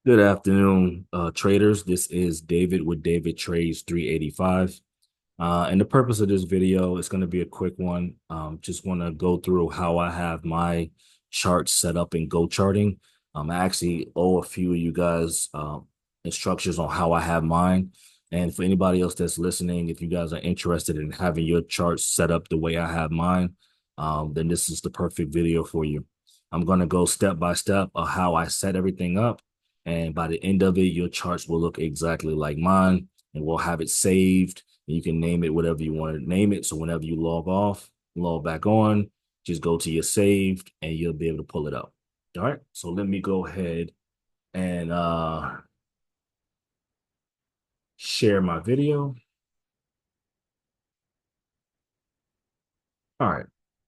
Good afternoon, traders. This is David with David Trades 385. And the purpose of this video is going to be a quick one. Just want to go through how I have my charts set up in GoCharting. I actually owe a few of you guys instructions on how I have mine. And for anybody else that's listening, if you guys are interested in having your charts set up the way I have mine, then this is the perfect video for you. I'm going to go step by step of how I set everything up. And by the end of it, your charts will look exactly like mine, and we'll have it saved. You can name it whatever you want to name it. So whenever you log off, log back on, just go to your saved and you'll be able to pull it up. All right. So let me go ahead and share my video. All right.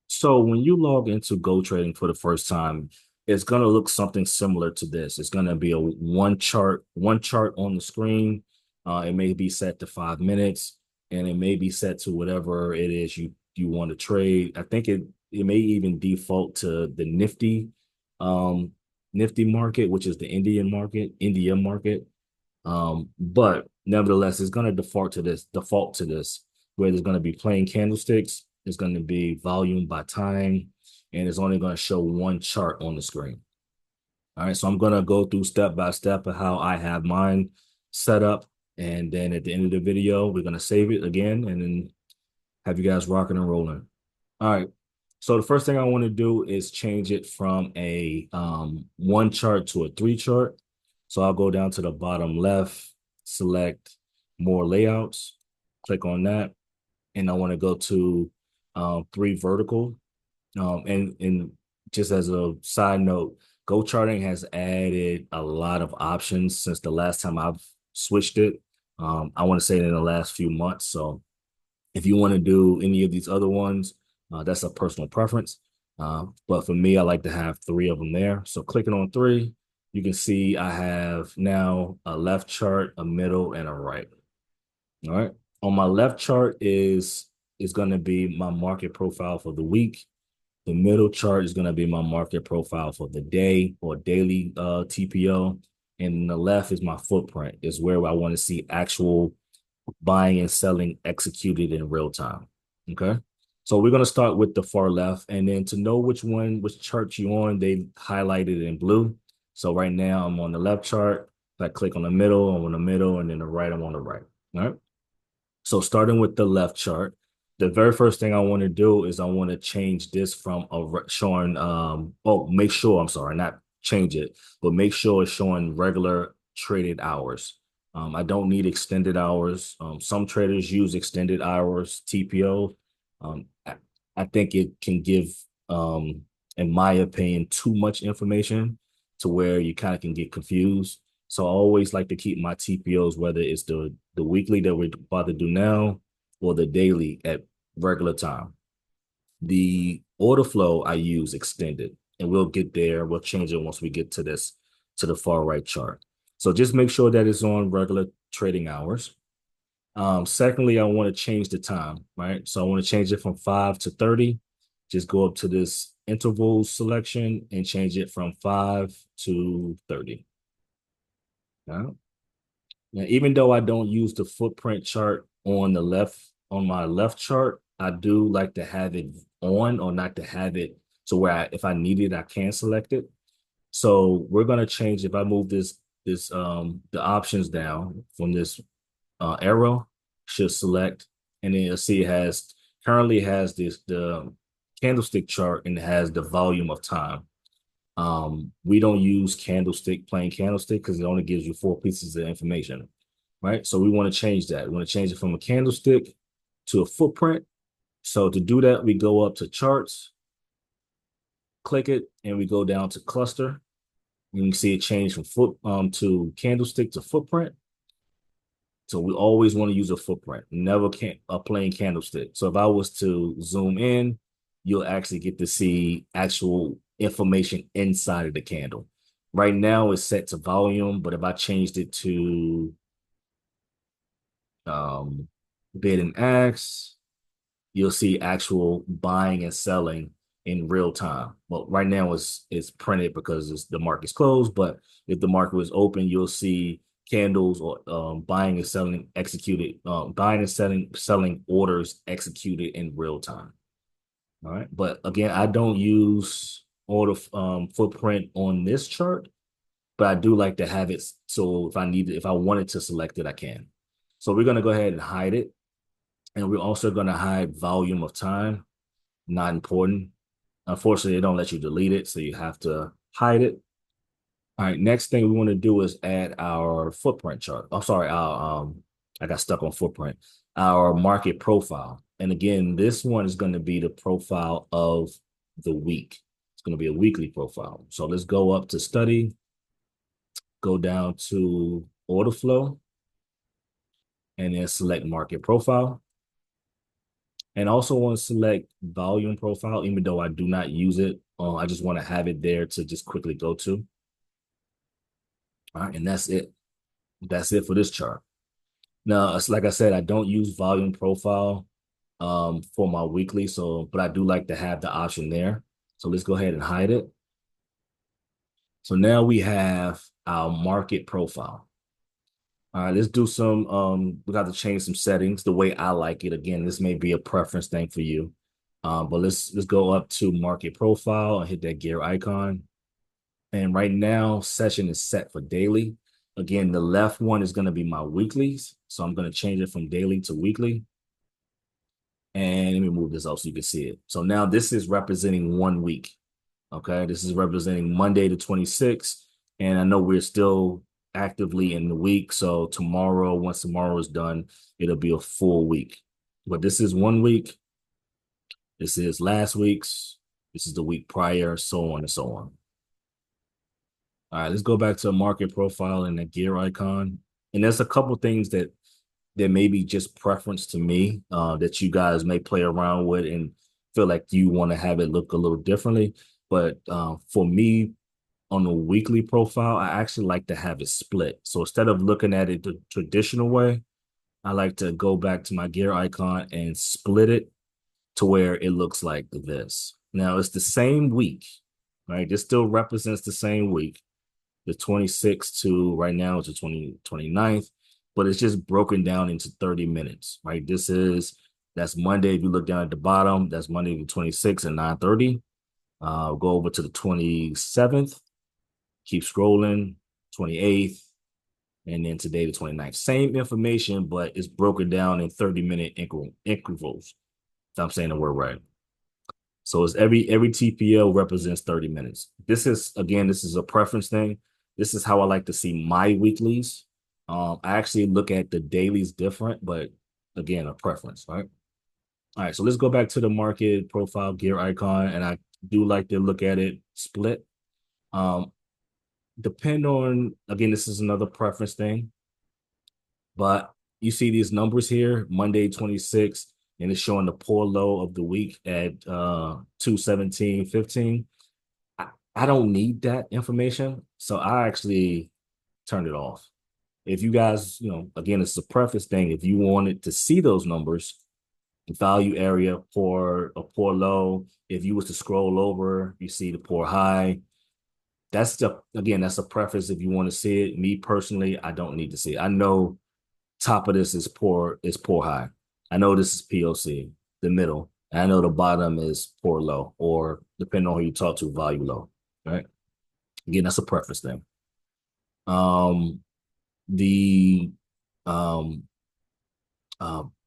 So when you log into Go Trading for the first time, it's gonna look something similar to this. It's gonna be a one chart on the screen. It may be set to 5 minutes, and it may be set to whatever it is you want to trade. I think it may even default to the um, Nifty market, which is the India market. But nevertheless, it's going to default to this, where there's going to be plain candlesticks, it's going to be volume by time, and it's only going to show one chart on the screen. All right, so I'm going to go through step by step of how I have mine set up. And then at the end of the video, we're going to save it again and then have you guys rocking and rolling. All right. So the first thing I want to do is change it from a one chart to a three chart. So I'll go down to the bottom left, select more layouts, click on that, and I want to go to three vertical. And just as a side note, Go Charting has added a lot of options since the last time I've switched it. I want to say in the last few months. So if you want to do any of these other ones, that's a personal preference. But for me, I like to have three of them there. So clicking on three, you can see I have now a left chart, a middle, and a right. All right. On my left chart is going to be my market profile for the week. The middle chart is going to be my market profile for the day or daily TPO. And the left is my footprint, is where I want to see actual buying and selling executed in real time. Okay. So we're going to start with the far left. And then to know which chart you're on, they highlighted in blue. So right now I'm on the left chart. If I click on the middle, I'm on the middle, and then the right, I'm on the right. All right. So starting with the left chart, the very first thing I want to do is I want to change this from showing make sure, I'm sorry, not change it, but make sure it's showing regular traded hours. I don't need extended hours. Some traders use extended hours, TPO. I think it can give, in my opinion, too much information to where you kind of can get confused. So I always like to keep my TPOs, whether it's the weekly that we're about to do now or the daily at regular time. The order flow I use extended, and we'll get there. We'll change it once we get to the far right chart. So just make sure that it's on regular trading hours. Secondly, I want to change the time, right? So I want to change it from 5 to 30. Just go up to this interval selection and change it from 5 to 30. Yeah. Now, even though I don't use the footprint chart on my left chart, I do like to have it on or not to have it so where if I need it, I can select it. So we're gonna change if I move this the options down from this arrow, should select, and then you'll see it has currently has the candlestick chart and it has the volume of time. We don't use plain candlestick, because it only gives you four pieces of information, right? So we want to change that. We want to change it from a candlestick to a footprint. So to do that, we go up to charts, click it, and we go down to cluster. You can see it change from foot to candlestick to footprint. So we always want to use a footprint, never a plain candlestick. So if I was to zoom in, you'll actually get to see actual information inside of the candle. Right now it's set to volume, but if I changed it to bid and ask, you'll see actual buying and selling in real time. Well, right now it's printed because the market's closed, but if the market was open, you'll see candles or buying and selling executed, buying and selling orders executed in real time. All right. But again, I don't use order footprint on this chart, but I do like to have it. So if I wanted to select it, I can. So we're going to go ahead and hide it. And we're also going to hide volume of time. Not important. Unfortunately, they don't let you delete it. So you have to hide it. All right. Next thing we want to do is add our footprint chart. I'm sorry. I got stuck on footprint. Our market profile. And again, this one is going to be the profile of the week. It's going to be a weekly profile. So let's go up to study, go down to order flow, and then select market profile. And also want to select volume profile, even though I do not use it. I just want to have it there to just quickly go to. All right, and that's it. That's it for this chart. Now, it's like I said, I don't use volume profile for my weekly, but I do like to have the option there. So let's go ahead and hide it. So now we have our market profile. All right, let's do we got to change some settings the way I like it. Again, this may be a preference thing for you. But let's go up to market profile and hit that gear icon. And right now, session is set for daily. Again, the left one is going to be my weeklies. So I'm going to change it from daily to weekly. And let me move this up so you can see it. So now this is representing 1 week. Okay, this is representing Monday the 26th. And I know we're still actively in the week. So tomorrow, once tomorrow is done, it'll be a full week. But this is 1 week. This is last week's. This is the week prior, so on and so on. All right, let's go back to market profile and the gear icon. And there's a couple things that may be just preference to me that you guys may play around with and feel like you want to have it look a little differently. But for me, on the weekly profile, I actually like to have it split. So instead of looking at it the traditional way, I like to go back to my gear icon and split it to where it looks like this. Now it's the same week, right? This still represents the same week, the 26th to right now it's the 29th, but it's just broken down into 30 minutes, right? That's Monday. If you look down at the bottom, that's Monday the 26th at 9:30. Go over to the 27th, keep scrolling, 28th, and then today the 29th. Same information, but it's broken down in 30-minute intervals. If I'm saying the word right. So it's every TPL represents 30 minutes. This is a preference thing. This is how I like to see my weeklies. I actually look at the dailies different, but again, a preference, right? All right, so let's go back to the market profile gear icon, and I do like to look at it split. Um, again, this is another preference thing, but you see these numbers here, Monday 26th, and it's showing the poor low of the week at 217.15. I don't need that information, so I actually turned it off. If you guys, again, it's a preface thing. If you wanted to see those numbers, value area for a poor low, if you was to scroll over, you see the poor high. That's a preference if you want to see it. Me personally, I don't need to see it. I know top of this is poor high. I know this is POC, the middle. And I know the bottom is poor low, or depending on who you talk to, value low. Right? Again, that's a preference thing. The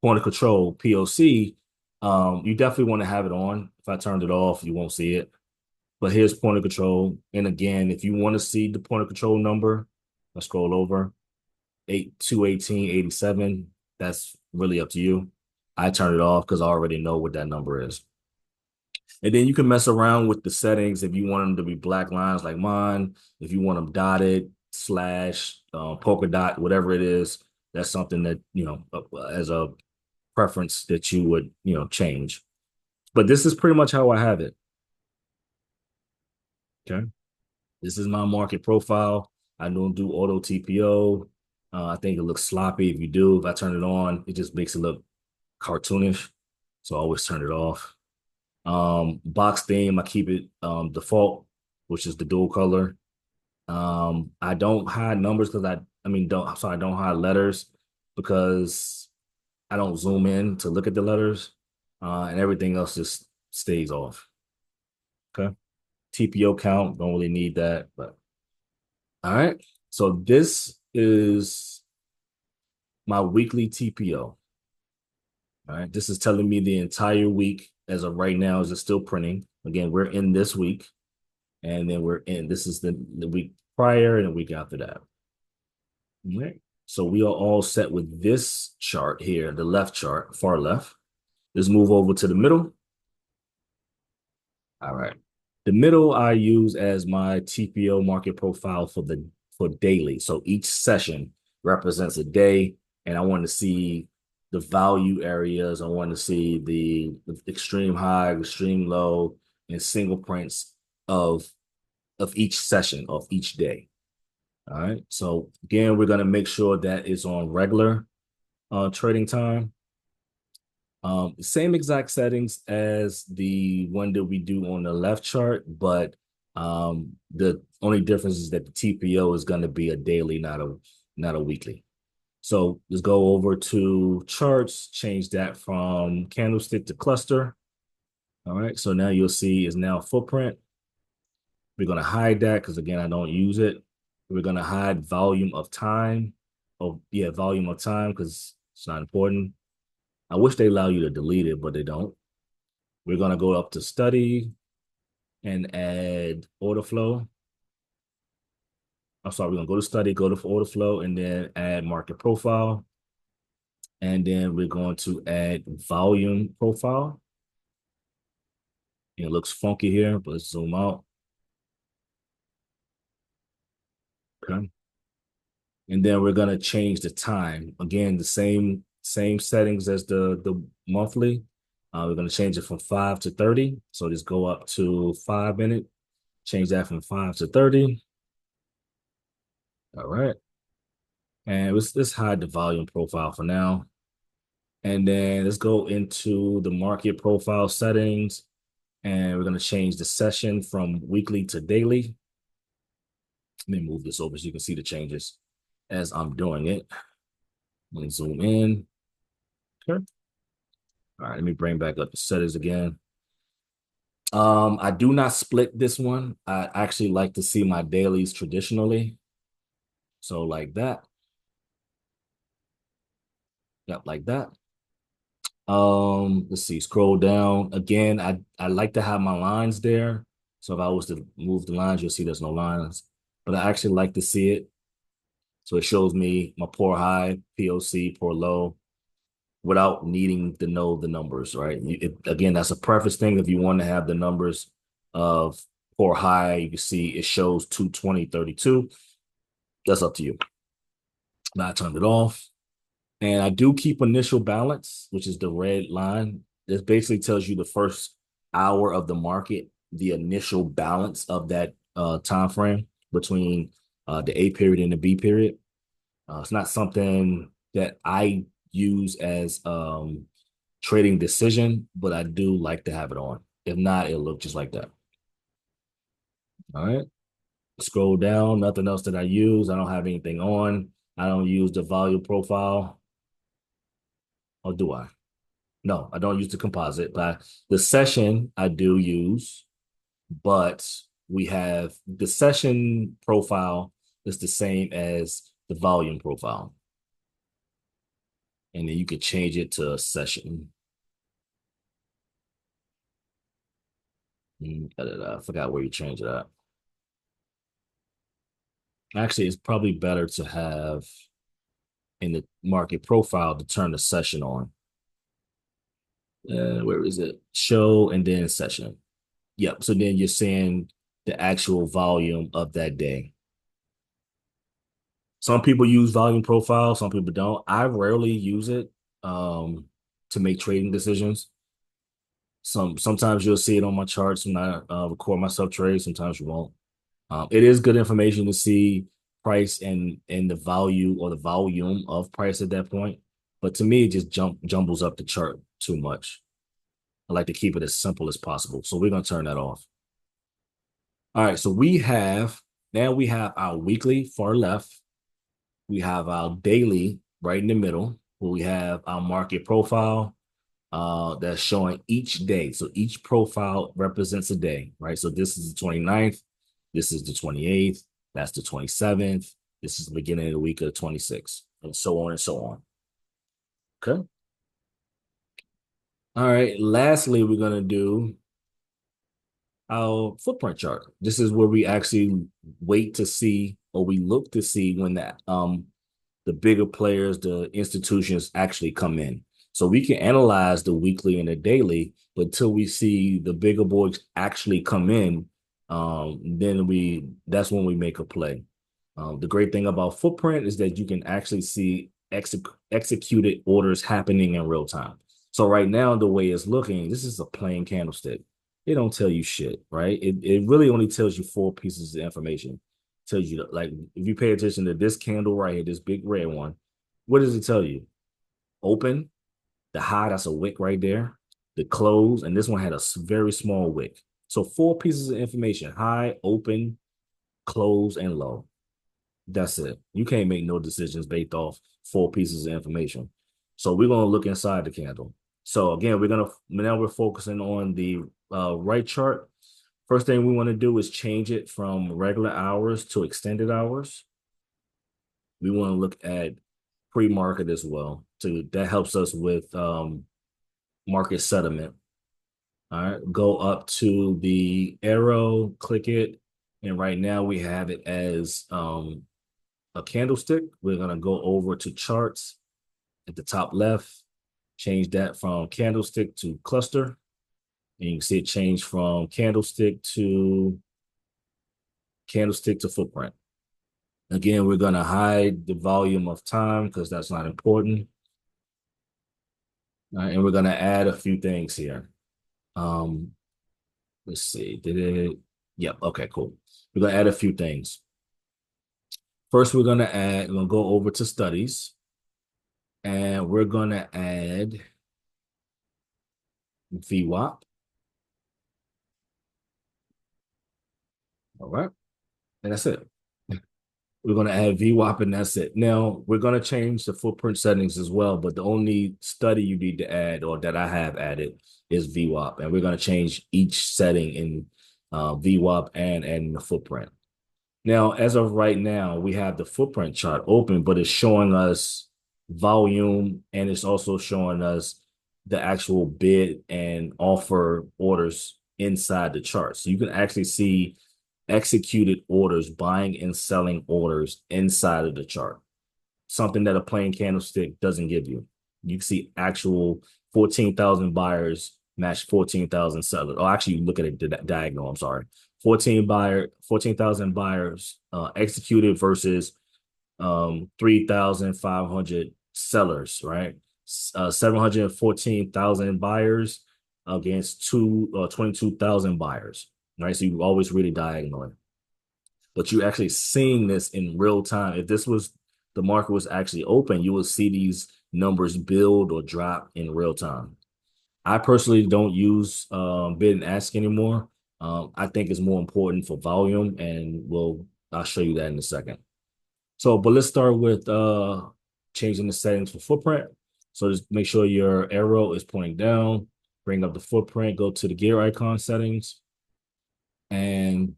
point of control POC, you definitely want to have it on. If I turned it off, you won't see it. But here's point of control. And again, if you want to see the point of control number, let's scroll over. 218.87. That's really up to you. I turned it off because I already know what that number is. And then you can mess around with the settings if you want them to be black lines like mine. If you want them dotted, slash, polka dot, whatever it is, that's something that, as a preference that you would, change. But this is pretty much how I have it. Okay. This is my market profile. I don't do auto TPO. I think it looks sloppy if you do. If I turn it on, it just makes it look cartoonish. So I always turn it off. Box theme, I keep it default, which is the dual color. I don't hide numbers because I mean, don't, sorry, I don't hide letters because I don't zoom in to look at the letters, and everything else just stays off. Okay. TPO count, don't really need that, but all right. So this is my weekly TPO. All right. This is telling me the entire week as of right now. Is it still printing? Again, we're in this week, and then this is the week prior and the week after that. All right. So we are all set with this chart here, the left chart, far left. Let's move over to the middle. All right. The middle I use as my TPO market profile for daily. So each session represents a day, and I want to see the value areas. I want to see the extreme high, extreme low, and single prints of of each session of each day. All right. So again, we're gonna make sure that it's on regular trading time. Same exact settings as the one that we do on the left chart, but the only difference is that the TPO is going to be a daily, not a weekly. So let's go over to charts, change that from candlestick to cluster. All right, so now you'll see is now footprint. We're going to hide that because again, I don't use it. We're going to hide volume of time. Oh, yeah, volume of time because it's not important. I wish they allow you to delete it, but they don't. We're going to go up to study and add order flow. I'm sorry, we're going to go to study, go to order flow, and then add market profile. And then we're going to add volume profile. It looks funky here, but let's zoom out. Okay. And then we're going to change the time. Again, the same settings as the monthly. We're going to change it from 5 to 30. So just go up to 5 minute, change that from 5 to 30. All right. And let's hide the volume profile for now. And then let's go into the market profile settings. And we're going to change the session from weekly to daily. Let me move this over so you can see the changes as I'm doing it. Let me zoom in. Okay. All right, let me bring back up the settings again. I do not split this one. I actually like to see my dailies traditionally. So like that. Yep, like that. Let's see, scroll down. Again, I like to have my lines there. So if I was to move the lines, you'll see there's no lines. But I actually like to see it. So it shows me my poor high, POC, poor low, without needing to know the numbers, right? Again, that's a preference thing. If you want to have the numbers of poor high, you can see it shows 220.32. That's up to you. Now I turned it off. And I do keep initial balance, which is the red line. This basically tells you the first hour of the market, the initial balance of that time frame between the A period and the B period. It's not something that I use as trading decision, but I do like to have it on. If not, it'll look just like that. All right. Scroll down, nothing else that I use. I don't have anything on. I don't use the volume profile. Or do I? No, I don't use the composite, but the session I do use, but we have the session profile is the same as the volume profile. And then you could change it to session. I forgot where you change it at. Actually, it's probably better to have in the market profile to turn the session on. Where is it? Show and then session. Yep. So then you're seeing the actual volume of that day. Some people use volume profile, some people don't. I rarely use it to make trading decisions. Sometimes you'll see it on my charts when I record myself trade. Sometimes you won't. It is good information to see price and the value or the volume of price at that point. But to me, it just jumbles up the chart too much. I like to keep it as simple as possible. So we're going to turn that off. All right. So now we have our weekly far left. We have our daily right in the middle, where we have our market profile that's showing each day. So each profile represents a day, right? So this is the 29th. This is the 28th. That's the 27th. This is the beginning of the week of the 26th, and so on and so on. Okay. All right. Lastly, we're going to do our footprint chart. This is where we actually wait to see, or we look to see when the bigger players, the institutions actually come in. So we can analyze the weekly and the daily, but until we see the bigger boys actually come in, then that's when we make a play. The great thing about footprint is that you can actually see executed orders happening in real time. So right now, the way it's looking, this is a plain candlestick. It don't tell you shit, right? It really only tells you four pieces of information. It tells you like if you pay attention to this candle right here, this big red one, what does it tell you? Open, the high, that's a wick right there. The close, and this one had a very small wick. So four pieces of information: high, open, close, and low. That's it. You can't make no decisions based off four pieces of information. So we're gonna look inside the candle. So again, we're focusing on the right chart. First thing we want to do is change it from regular hours to extended hours. We want to look at pre-market as well. So that helps us with market sentiment. All right, go up to the arrow, click it, and right now we have it as a candlestick. We're gonna go over to charts at the top left, change that from candlestick to cluster. And you can see it change from candlestick to footprint. Again, we're going to hide the volume of time because that's not important. All right, and we're going to add a few things here. Let's see. Did it? Yep. Okay, cool. We're going to add a few things. First, we're going to go over to studies, and we're going to add VWAP. All right. And that's it. We're going to add VWAP and that's it. Now, we're going to change the footprint settings as well, but the only study you need to add or that I have added is VWAP. And we're going to change each setting in VWAP and in the footprint. Now, as of right now, we have the footprint chart open, but it's showing us volume and it's also showing us the actual bid and offer orders inside the chart. So you can actually see executed orders, buying and selling orders inside of the chart. Something that a plain candlestick doesn't give you. You can see actual 14,000 buyers match 14,000 sellers. Oh, actually, you look at it diagonal. I'm sorry. 14,000 buyers executed versus 3,500 sellers, right? 714,000 buyers against 22,000 buyers, right? So you always really diagonal, but you actually seeing this in real time. If this was the market was actually open, you will see these numbers build or drop in real time. I personally don't use bid and ask anymore. I think it's more important for volume, and I'll show you that in a second. So, but let's start with changing the settings for footprint. So just make sure your arrow is pointing down, bring up the footprint, go to the gear icon settings, and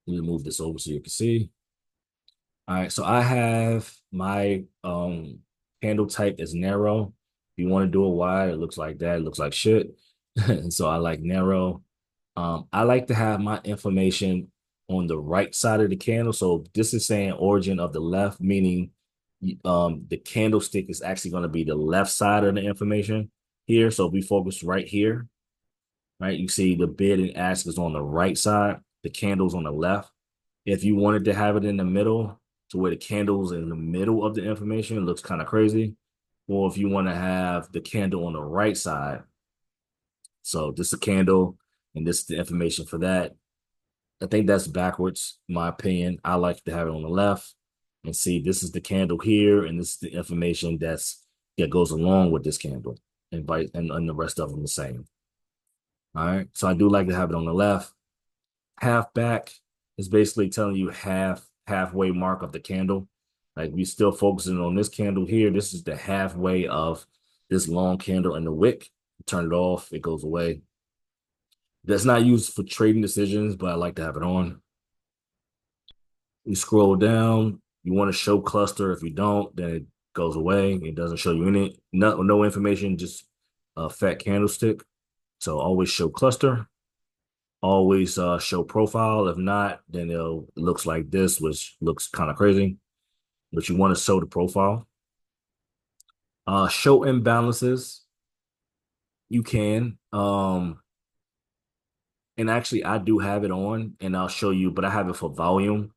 let me move this over so you can see. All right, so I have my handle type is narrow. If you want to do it wide, it looks like that. It looks like shit. And so I like narrow. I like to have my information on the right side of the candle. So this is saying origin of the left, meaning the candlestick is actually going to be the left side of the information here. So if we focus right here, right, you see the bid and ask is on the right side, the candle's on the left. If you wanted to have it in the middle to where the candle's in the middle of the information, it looks kind of crazy. Or if you want to have the candle on the right side, so this is a candle and this is the information for that. I think that's backwards, in my opinion. I like to have it on the left and see this is the candle here, and this is the information that goes along with this candle, and the rest of them the same. All right. So I do like to have it on the left. Half back is basically telling you halfway mark of the candle. Like we still focusing on this candle here. This is the halfway of this long candle in the wick. Turn it off, it goes away. That's not used for trading decisions, but I like to have it on. You scroll down, you want to show cluster. If you don't, then it goes away. It doesn't show you any no information, just a fat candlestick. So always show cluster, always show profile. If not, then it looks like this, which looks kind of crazy. But you want to show the profile. Show imbalances. You can. And actually I do have it on and I'll show you, but I have it for volume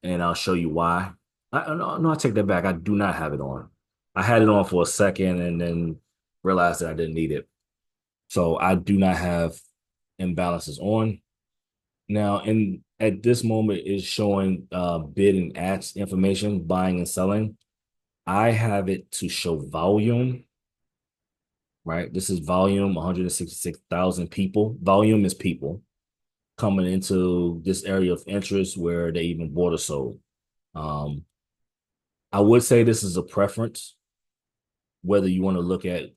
and I'll show you why. No, I take that back. I do not have it on. I had it on for a second and then realized that I didn't need it. So I do not have imbalances on. Now, in at this moment is showing bid and ask information, buying and selling. I have it to show volume, right? This is volume, 166,000 people. Volume is people coming into this area of interest where they even bought or sold. Um, I would say this is a preference, whether you want to look at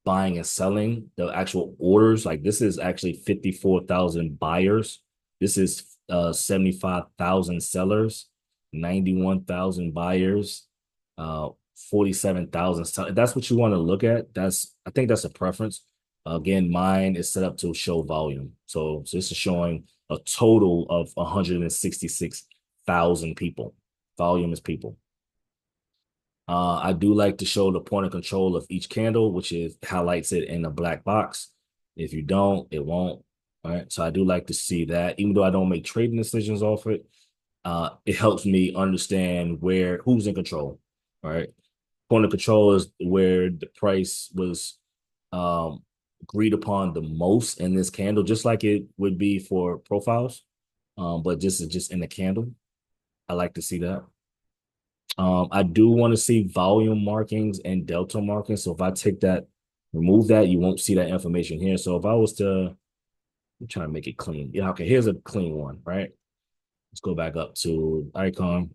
buying and selling the actual orders. Like this is actually 54,000 buyers. This is 75,000 sellers, 91,000 buyers, 47,000 sellers. If that's what you want to look at. I think that's a preference. Again, mine is set up to show volume. So this is showing a total of 166,000 people. Volume is people. I do like to show the point of control of each candle, which is highlights it in a black box. If you don't, it won't. All right. So I do like to see that, even though I don't make trading decisions off it. It helps me understand who's in control. All right. Point of control is where the price was um, agreed upon the most in this candle, just like it would be for profiles. But this is just in the candle. I like to see that. I do want to see volume markings and delta markings. So if I take that, remove that, you won't see that information here. So if I was to, I'm trying to make it clean. Yeah, okay, here's a clean one, right? Let's go back up to icon.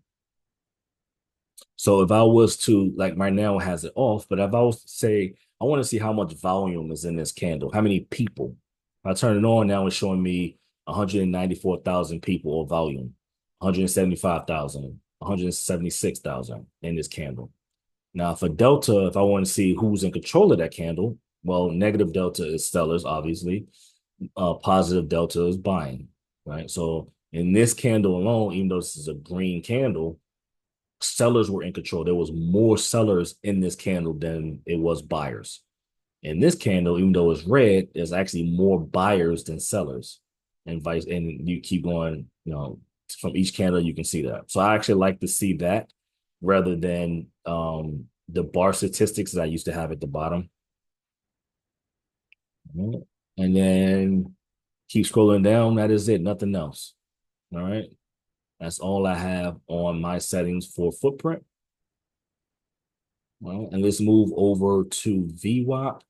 So if I was to, like right now it has it off, but if I was to say, I want to see how much volume is in this candle, how many people. If I turn it on, now it's showing me 194,000 people or volume, 175,000, 176,000 in this candle. Now, for delta, if I want to see who's in control of that candle, well, negative delta is sellers, obviously. Positive delta is buying, right? So in this candle alone, even though this is a green candle, sellers were in control. There was more sellers in this candle than it was buyers. In this candle, even though it's red, there's actually more buyers than sellers, and vice. And you keep going, from each candle you can see that. So I actually like to see that rather than the bar statistics that I used to have at the bottom. And then keep scrolling down. That is it. Nothing else. All right. That's all I have on my settings for footprint. Well, and let's move over to VWAP.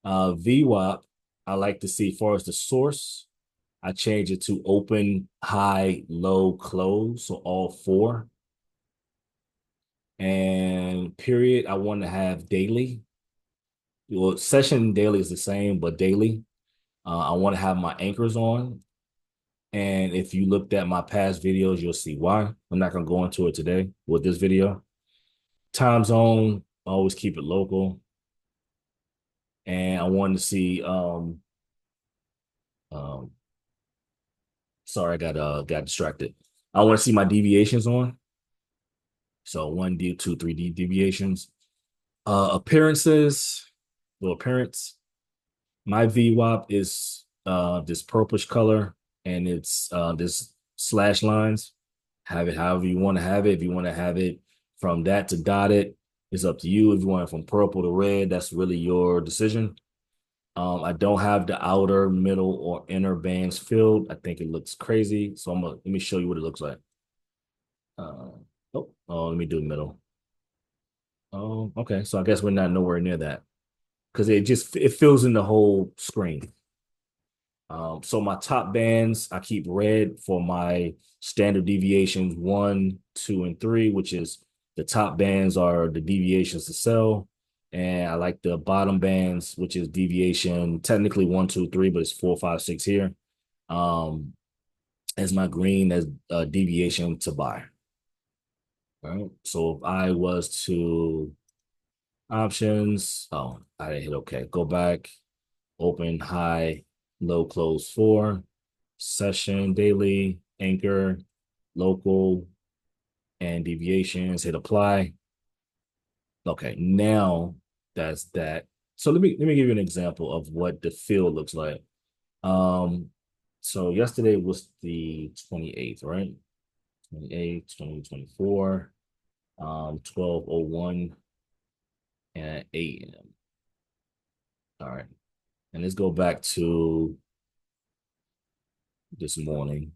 VWAP, I like to see as far as the source, I change it to open, high, low, close, so all four. And period, I want to have daily. Well, session daily is the same, but daily. I want to have my anchors on. And if you looked at my past videos, you'll see why. I'm not going to go into it today with this video. Time zone, always keep it local. And I wanted to see um sorry, I got distracted. I want to see my deviations on. So 1D, 2, 3D deviations. Appearances, the appearance. My VWAP is this purplish color and it's this slash lines. Have it however you want to have it. If you want to have it from that to dotted, it's up to you. If you want it from purple to red, that's really your decision. I don't have the outer, middle, or inner bands filled. I think it looks crazy. So let me show you what it looks like. Uh, let me do middle. Oh, okay. So I guess we're not nowhere near that because it fills in the whole screen. So my top bands, I keep red for my standard deviations one, two, and three, which is the top bands are the deviations to sell. And I like the bottom bands, which is deviation, technically one, two, three, but it's four, five, six here. As my green as a deviation to buy. All right. So if I was to options, oh, I didn't hit okay. Go back, open, high, low, close four, session, daily, anchor, local, and deviations, hit apply. Okay, now that's that. So let me give you an example of what the field looks like. Um, so yesterday was the 28th, right? 28th, 2024, 12:01 and 8 a.m. All right. And let's go back to this morning.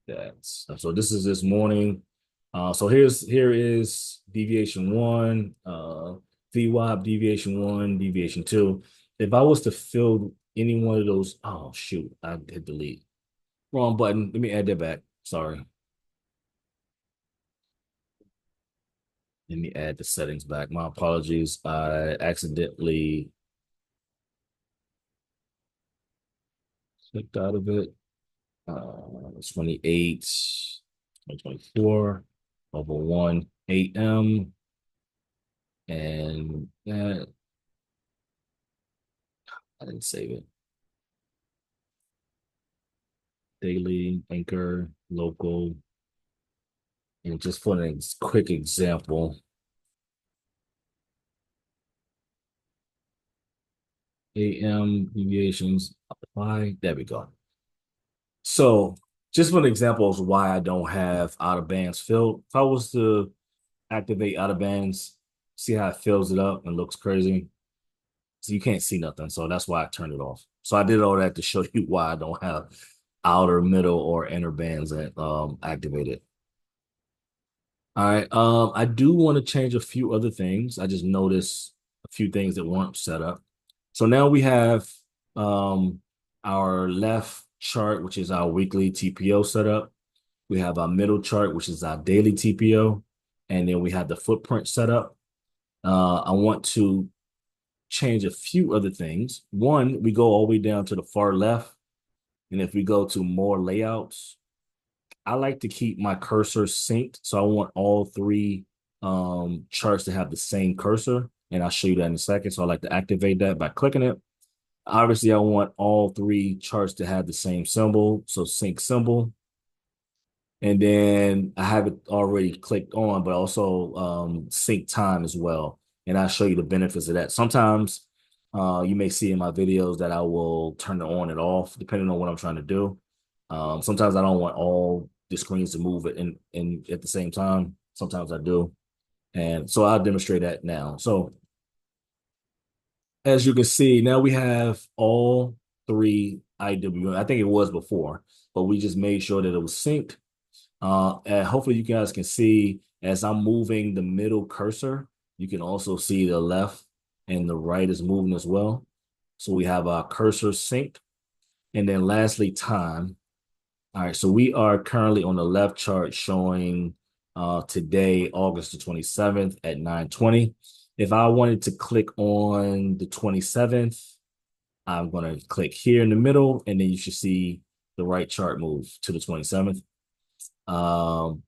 That's so this is this morning. So here is deviation one, VWAP deviation one, deviation two. If I was to fill any one of those, oh shoot, I hit delete. Wrong button. Let me add that back. Sorry. Let me add the settings back. My apologies. I accidentally clicked out of it. 28, 2024 over 1 a.m. And that I didn't save it. Daily, anchor, local. And just for a quick example, AM deviations apply. There we go. So just for an example of why I don't have out of bands filled, if I was to activate out of bands, see how it fills it up and looks crazy. So you can't see nothing. So that's why I turned it off. So I did all that to show you why I don't have outer, middle, or inner bands that activated. All right. I do want to change a few other things. I just noticed a few things that weren't set up. So now we have um our left chart, which is our weekly TPO setup. We have our middle chart, which is our daily TPO, and then we have the footprint setup. I want to change a few other things. One, we go all the way down to the far left, and if we go to more layouts, I like to keep my cursor synced. So I want all three charts to have the same cursor. And I'll show you that in a second. So I like to activate that by clicking it. Obviously, I want all three charts to have the same symbol. So sync symbol. And then I have it already clicked on, but also sync time as well. And I'll show you the benefits of that. Sometimes you may see in my videos that I will turn it on and off depending on what I'm trying to do. Sometimes I don't want all the screens to move in at the same time. Sometimes I do. And so I'll demonstrate that now. So as you can see, now we have all three IW. I think it was before, but we just made sure that it was synced. And hopefully you guys can see as I'm moving the middle cursor, you can also see the left and the right is moving as well. So we have our cursor synced. And then lastly, time. All right, so we are currently on the left chart showing today, August the 27th at 9:20. If I wanted to click on the 27th, I'm going to click here in the middle, and then you should see the right chart move to the 27th on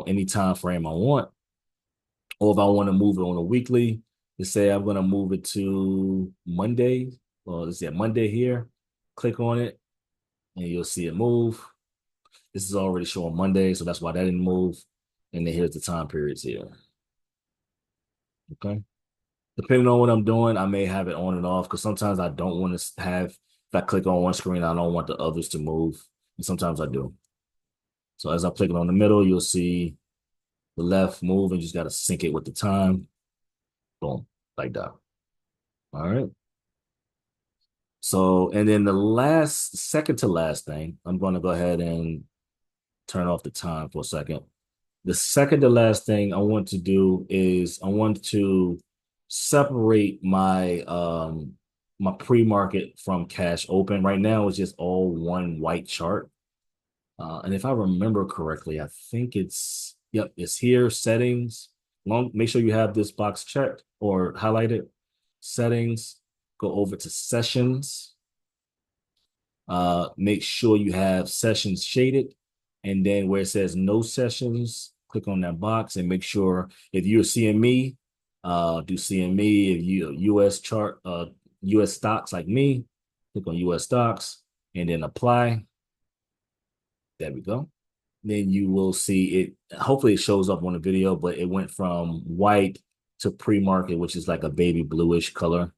any time frame I want. Or if I want to move it on a weekly, let's say I'm going to move it to Monday. Well, let's see, Monday here. Click on it, and you'll see it move. This is already showing Monday, so that's why that didn't move. And then here's the time periods here. Okay. Depending on what I'm doing, I may have it on and off because sometimes I don't want to have, if I click on one screen, I don't want the others to move. And sometimes I do. So as I click it on the middle, you'll see the left move and you just got to sync it with the time. Boom, like that. All right. So, and then the last, second to last thing, I'm going to go ahead and turn off the time for a second. The second to last thing I want to do is I want to separate my pre-market from cash open. Right now it's just all one white chart. And if I remember correctly, I think yep, it's here, settings. Make sure you have this box checked or highlighted. Settings, go over to sessions. Make sure you have sessions shaded. And then where it says no sessions, click on that box and make sure if you're CME, do CME. If you US chart, US stocks like me, click on US stocks and then apply. There we go. Then you will see it. Hopefully, it shows up on the video, but it went from white to pre-market, which is like a baby bluish color.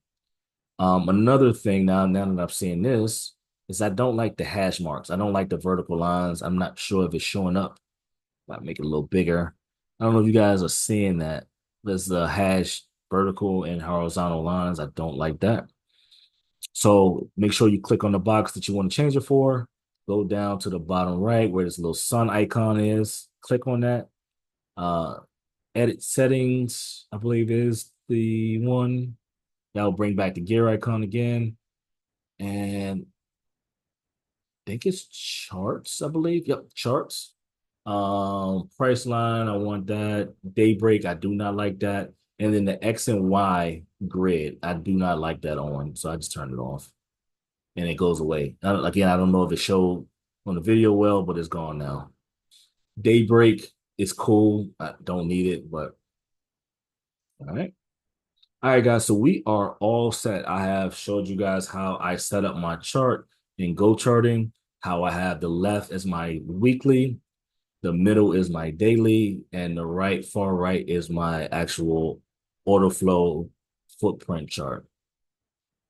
Another thing now that I'm seeing this is I don't like the hash marks. I don't like the vertical lines. I'm not sure if it's showing up. Might make it a little bigger. I don't know if you guys are seeing that. There's the hash vertical and horizontal lines. I don't like that. So make sure you click on the box that you want to change it for. Go down to the bottom right where this little sun icon is. Click on that. Uh, Edit settings, I believe is the one. That'll bring back the gear icon again. And I think it's charts, I believe. Yep, charts. Price line, I want that. Daybreak, I do not like that. And then the X and Y grid, I do not like that on. So I just turned it off. And it goes away. Again, I don't know if it showed on the video well, but it's gone now. Daybreak is cool. I don't need it, but all right. All right, guys. So we are all set. I have showed you guys how I set up my chart in GoCharting, how I have the left as my weekly, the middle is my daily, and the far right is my actual order flow footprint chart.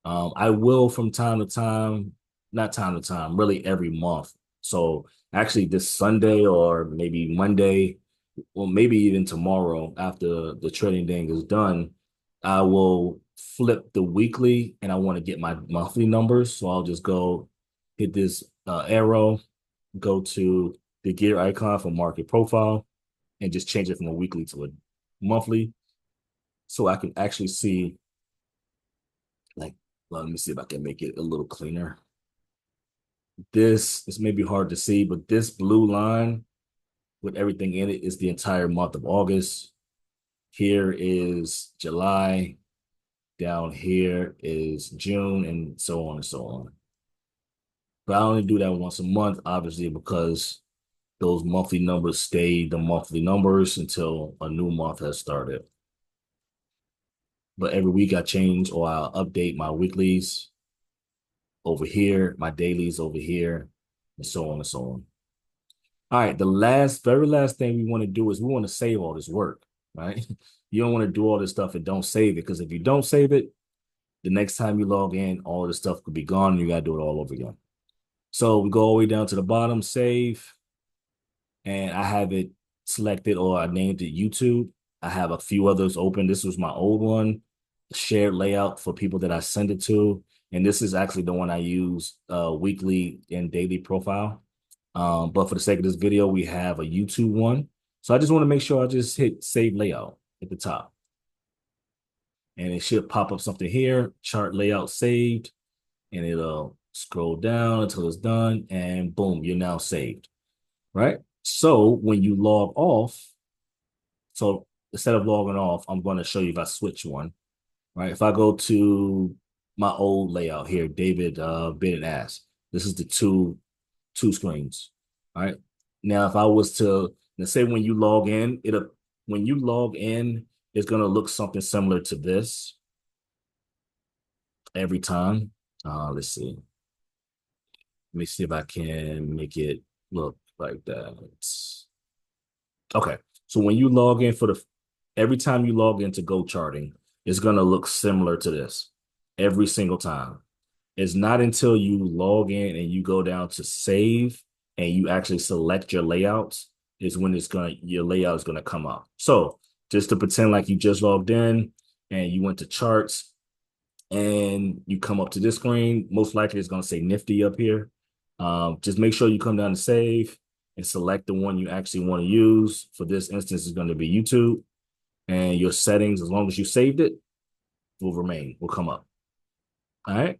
I will from time to time, not time to time, really every month. So actually this Sunday or maybe Monday, or maybe even tomorrow after the trading day is done, I will flip the weekly and I want to get my monthly numbers. So I'll just go hit this arrow, go to the gear icon for market profile and just change it from a weekly to a monthly so I can actually see like well, let me see if I can make it a little cleaner. This may be hard to see, but this blue line with everything in it is the entire month of August. Here is July. Down here is June, and so on and so on. But I only do that once a month, obviously, because those monthly numbers stay the monthly numbers until a new month has started. But every week I change or I'll update my weeklies over here, my dailies over here, and so on and so on. All right, very last thing we want to do is we want to save all this work, right? You don't want to do all this stuff and don't save it because if you don't save it, the next time you log in, all this stuff could be gone and you got to do it all over again. So we go all the way down to the bottom, save, and I have it selected or I named it YouTube. I have a few others open. This was my old one, shared layout for people that I send it to. And this is actually the one I use weekly and daily profile. But for the sake of this video, we have a YouTube one. So I just want to make sure I just hit save layout at the top. And it should pop up something here, chart layout saved, and it'll scroll down until it's done. And boom, you're now saved, right? So when you log off, so instead of logging off, I'm going to show you if I switch one, right? If I go to my old layout here, David bid and ask, this is the two screens. All right. Now, if I was to let's say when you log in, it's gonna look something similar to this every time. Let's see. Let me see if I can make it look like that. Okay. So when you log in every time you log into Go Charting, it's gonna look similar to this every single time. It's not until you log in and you go down to save and you actually select your layouts is when your layout is gonna come up. So just to pretend like you just logged in and you went to charts and you come up to this screen, most likely it's going to say Nifty up here. Just make sure you come down to save and select the one you actually want to use. For this instance, it's going to be YouTube, and your settings, as long as you saved it, will remain, will come up. All right.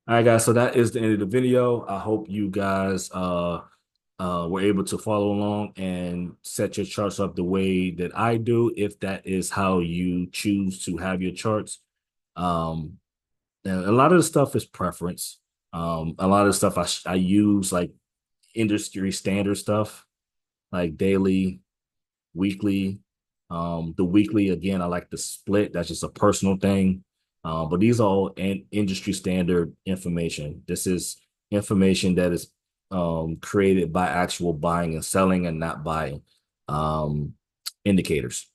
All right, guys. So that is the end of the video. I hope you guys were able to follow along and set your charts up the way that I do, if that is how you choose to have your charts. Um, and a lot of the stuff is preference. A lot of the stuff I use like industry standard stuff, like daily, weekly. The weekly, again, I like the split. That's just a personal thing. But these are all industry standard information. This is information that is created by actual buying and selling, and not by um, indicators,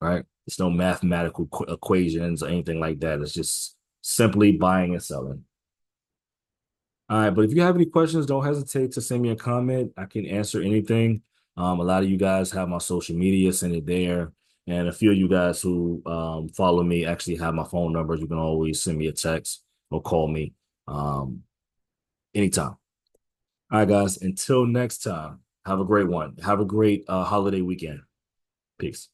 right? It's no mathematical equations or anything like that. It's just simply buying and selling. All right, but if you have any questions, don't hesitate to send me a comment. I can answer anything. A lot of you guys have my social media, send it there. And a few of you guys who follow me actually have my phone numbers. You can always send me a text or call me um, anytime. All right, guys, until next time, have a great one. Have a great holiday weekend. Peace.